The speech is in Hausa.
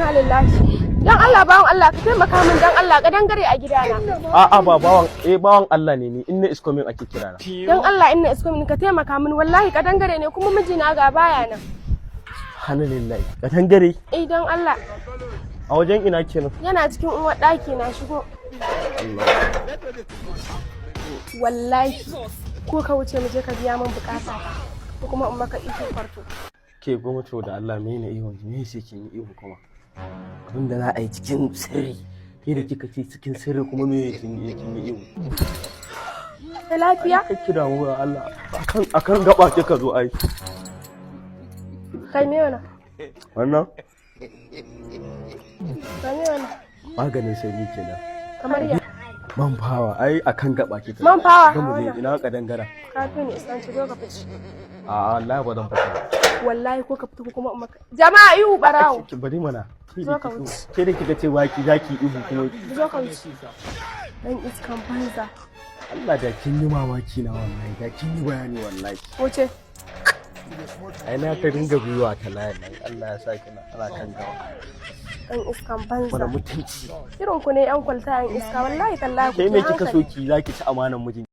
inna lillahi. Dan Allah bawan Allah ka taimaka min dan Allah ka dangare a gidana. A'a ba bawan Allah ne ni inna is coming ake kirana. Dan Allah inna is coming ka taimaka min wallahi ka dangare ne kuma mijina ga baya nan. Subhanallahi ka dangare. Dan Allah. A wajen ina kenan? Yana cikin uwar ɗaki na shigo. Wallahi ko ka wuce mu je ka biya min bukata ko kuma in maka ihu farto. Ke goma to da Allah me ne ihu me sai kin yi ihu kuma? Abin da za a yi cikin sirri ke da kika ce cikin sirri kuma me kin yi ihu? Da lafiya? Kake da mu Allah akan gaba kika zo ai. Kai me wannan? Wannan? Kai me wannan? Maganin sanyi kenan. Kamar ya? Man fawa ai akan gaba kika. Man fawa? Ina ka dangara. Kafin iskan ci zo ka fice. A'a wallahi ba zan fita. Wallahi ko ka fito ko kuma maka. Jama'a ihu barawo. Ki bari mana. Zo ka wuce. Ke da kika ce zaki ihu kuma. Zo ka wuce. Dan iskan banza. Allah da kin yi mamaki na wallahi da kin yi bayani wallahi. Wuce. Ai na ka dinga gwiwa ta layin Allah ya sa ki na ana kan gawa. Dan iskan banza. Wani mutunci. Irin ku ne yan kwalta yan iska wallahi tallahi ku. Kai me kika so ki zaki ci amanan mijin